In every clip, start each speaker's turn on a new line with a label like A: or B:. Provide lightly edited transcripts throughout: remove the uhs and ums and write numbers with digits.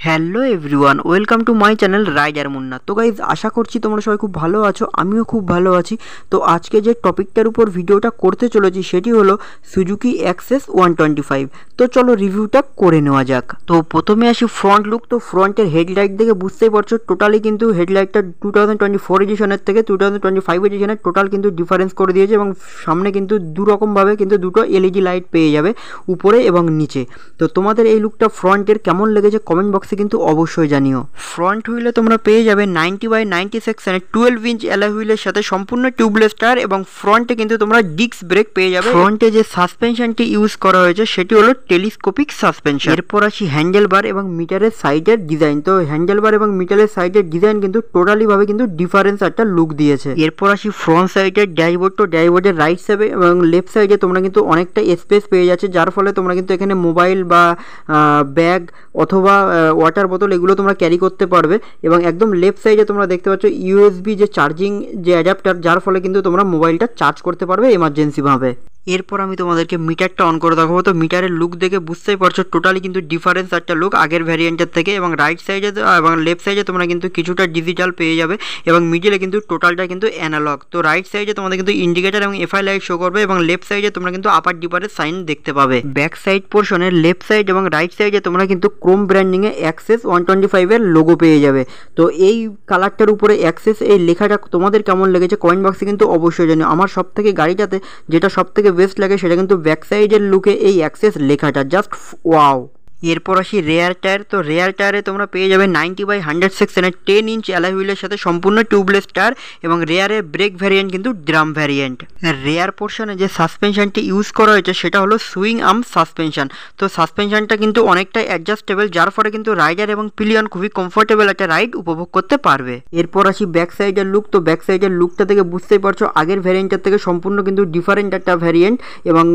A: Hello everyone, welcome to my channel rider Munna. তো guys, আশা করছি তোমরা সবাই খুব ভালো আছো, আমিও খুব ভালো আছি। তো আজকে যে টপিকটার উপর ভিডিওটা করতে চলেছি সেটি হলো সুজুকি অ্যাক্সেস 125। তো চলো রিভিউটা করে নেওয়া যাক। তো প্রথমে আসি ফ্রন্ট লুক। তো ফ্রন্টের হেডলাইট দেখে বুঝতেই পারছো টোটালি কিন্তু হেডলাইটটা 2024 এডিশনের থেকে 2025 এডিশনের টোটাল কিন্তু ডিফারেন্স করে দিয়েছে, এবং সামনে কিন্তু দুরকমভাবে কিন্তু দুটো এলইডি লাইট পেয়ে যাবে, উপরে এবং নিচে। তো তোমাদের এই লুকটা ফ্রন্টের কেমন লেগেছে কমেন্ট বক্সে কিন্তু অবশ্যই জানিও। ফ্রন্ট হুইলে তোমরা পেয়ে যাবে 90/90 সেকশনের 12 ইঞ্চ অ্যালয় হুইলের সাথে সম্পূর্ণ টিউবলেস টায়ার, এবং ফ্রন্টে কিন্তু তোমরা ডিস্ক ব্রেক পেয়ে যাবে। ফ্রন্টে যে সাসপেনশনটি ইউজ করা হয়েছে সেটি হলো টেলিস্কোপিক সাসপেনশন। এরপর আসি হ্যান্ডেল বার এবং মিটারের সাইডের ডিজাইন। তো হ্যান্ডেল বার এবং মিটারের সাইডের ডিজাইন কিন্তু টোটালি ভাবে কিন্তু ডিফারেন্স একটা লুক দিয়েছে। এরপর আসি ফ্রন্ট সাইডের ড্যাশবোর্ড। তো ড্যাশবোর্ডের রাইট সাইডে এবং লেফট সাইডে তোমরা কিন্তু অনেকটা স্পেস পেয়ে যাচ্ছে, যার ফলে তোমরা কিন্তু এখানে মোবাইল বা ব্যাগ অথবা ওয়াটার বোতল এগুলো তোমরা ক্যারি করতে পারবে। এবং একদম লেফট সাইডে তোমরা দেখতে পাচ্ছ ইউএসবি যে চার্জিং যে অ্যাডাপ্টার, যার ফলে কিন্তু তোমরা মোবাইলটা চার্জ করতে পারবে এমার্জেন্সিভাবে। এরপর আমি তোমাদেরকে মিটারটা অন করে দেখাবো। তো মিটারের লুক দেখে বুঝতেই পারছো টোটালি কিন্তু ডিফারেন্স একটা লুক আগের ভ্যারিয়েন্টের থেকে। এবং রাইট সাইডে এবং লেফট সাইডে তোমরা কিন্তু কিছুটা ডিজিটাল পেয়ে যাবে, এবং মিডিলে কিন্তু টোটালটা কিন্তু অ্যানালগ। তো রাইট সাইডে তোমাদের কিন্তু ইন্ডিকেটার এবং এফআই লাইট শো করবে, এবং লেফট সাইডে তোমরা কিন্তু আপার ডিপারের সাইন দেখতে পাবে। ব্যাক সাইড পোর্শনের লেফট সাইড এবং রাইট সাইডে তোমরা কিন্তু ক্রোম ব্র্যান্ডিংয়ে অ্যাক্সেস 125 এর লোগো পেয়ে যাবে। তো এই কালারটার উপরে অ্যাক্সেস এই লেখাটা তোমাদের কেমন লেগেছে কমেন্ট বক্সে কিন্তু অবশ্যই জানিও। আমার সব থেকে গাড়িটাতে যেটা সব থেকে বেস্ট লাগে সেটা কিন্তু ব্যাক সাইডের লুকে এই অ্যাক্সেস লেখাটা, জাস্ট ওয়াও। এরপর আসি রেয়ার টায়ার। তো রেয়ার টায়ারে তোমরা পেয়ে যাবে 90/100 সেকশনের 10 ইঞ্চ অ্যালয় হুইলের সাথে সম্পূর্ণ টিউবলেস টায়ার, এবং রেয়ারের ব্রেক ভ্যারিয়েন্ট কিন্তু ড্রাম ভ্যারিয়েন্ট। রেয়ার পোর্শনে যে সাসপেনশনটি ইউজ করা হয়েছে সেটা হলো সুইং আর্ম সাসপেনশন। তো সাসপেনশনটা কিন্তু অনেকটাই অ্যাডজাস্টেবল, যার ফলে কিন্তু রাইডার এবং পিলিয়ন খুবই কমফোর্টেবল একটা রাইড উপভোগ করতে পারবে। এরপর আসি ব্যাক সাইডের লুক। তো ব্যাক সাইডের লুকটা থেকে বুঝতেই পারছো আগের ভ্যারিয়েন্টের থেকে সম্পূর্ণ কিন্তু ডিফারেন্ট একটা ভ্যারিয়েন্ট, এবং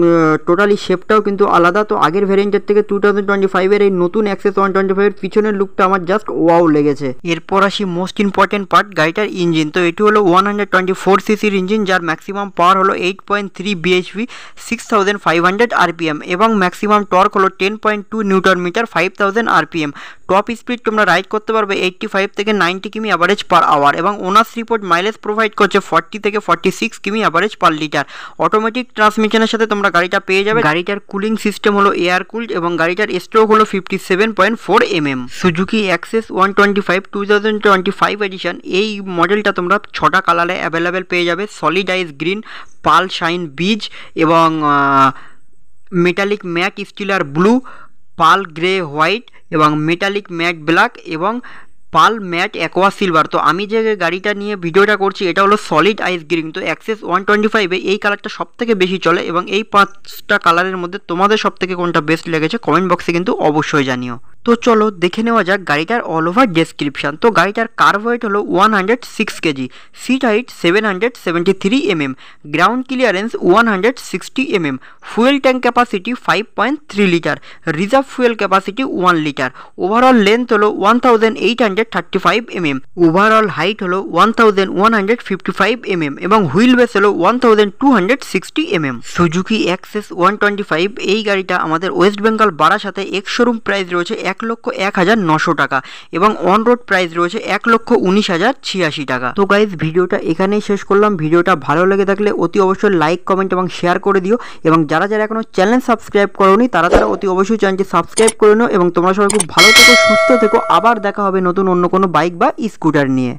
A: টোটালি শেপটাও কিন্তু আলাদা। তো আগের ভ্যারিয়েন্টের থেকে 2025 এর এই নতুন অ্যাক্সেস 125 এর পিছনের লুকটা আমার জাস্ট ওয়াও লেগেছে। এরপর আসি মোস্ট ইম্পর্টেন্ট পার্ট, গাড়িটার ইঞ্জিন। তো এটি হলো 124 সিসির ইঞ্জিন, যার ম্যাক্সিমাম পাওয়ার হলো 8.3 বিএইচপি, 6500 আরপিএম, এবং ম্যাক্সিমাম টর্ক হলো 10.2 newton metre, 5000 RPM. Top speed তোমরা রাইড করতে পারবে 85 থেকে 90 কিমি অ্যাভারেজ পার আওয়ার, এবং ওনার্স রিপোর্ট মাইলেজ প্রোভাইড করছে 40 থেকে 46 কিমি অ্যাভারেজ পার লিটার। অটোমেটিক ট্রান্সমিশনের সাথে তোমরা গাড়িটা পেয়ে যাবে। গাড়িটার কুলিং সিস্টেম হলো এয়ার কুলড, এবং গাড়িটার স্ট্রোক হলো 57.4 mm। সুজুকি অ্যাক্সেস 125 2025 এডিশন, এই মডেলটা তোমরা 6টা কালারে অ্যাভেলেবেল পেয়ে যাবে: সলিড আইস গ্রিন, পাল শাইন বিজ, এবং মেটালিক ম্যাট স্টিলার ব্লু, পাল গ্রে হোয়াইট, এবং মেটালিক ম্যাট ব্ল্যাক, এবং পাল ম্যাট অ্যাকোয়া সিলভার। তো আমি যে গাড়িটা নিয়ে ভিডিওটা করছি এটা হলো সলিড আইস গ্রিন। তো অ্যাক্সেস 125 এই কালারটা সব থেকে বেশি চলে, এবং এই 5টা কালারের মধ্যে তোমাদের সব থেকে কোনটা বেস্ট লেগেছে কমেন্ট বক্সে কিন্তু অবশ্যই জানিও। তো চলো দেখে নেওয়া যাক গাড়িটার অল ওভার ডেসক্রিপশান। তো গাড়িটার কার্ভ ওয়েট হলো 106 কেজি, seat height 773 mm, ground clearance 160 mm, fuel tank capacity 5.3 litre, reserve fuel capacity 1 litre, overall length হলো 1835 mm, ওভারঅল হাইট হলো 1155 mm, এবং হুইল বেস হলো 1260 mm। সুজুকি অ্যাক্সেস 125 এই গাড়িটা আমাদের ওয়েস্ট বেঙ্গল বারাসাতে এক্স শোরুম প্রাইস রয়েছে 1,01,900 টাকা, এবং অন রোড প্রাইস রয়েছে 1,19,086 টাকা। তো গাইজ, ভিডিওটা এখানেই শেষ করলাম। ভিডিওটা ভালো লেগে থাকলে অতি অবশ্যই লাইক, কমেন্ট এবং শেয়ার করে দিও, এবং যারা যারা এখনো চ্যানেল সাবস্ক্রাইব করোনি তারা অতি অবশ্যই চ্যানেলটি সাবস্ক্রাইব করে নিও, এবং তোমরা সবাই খুব ভালো থেকো, সুস্থ থেকো। আবার দেখা হবে নতুন অন্য কোনো বাইক বা স্কুটার নিয়ে।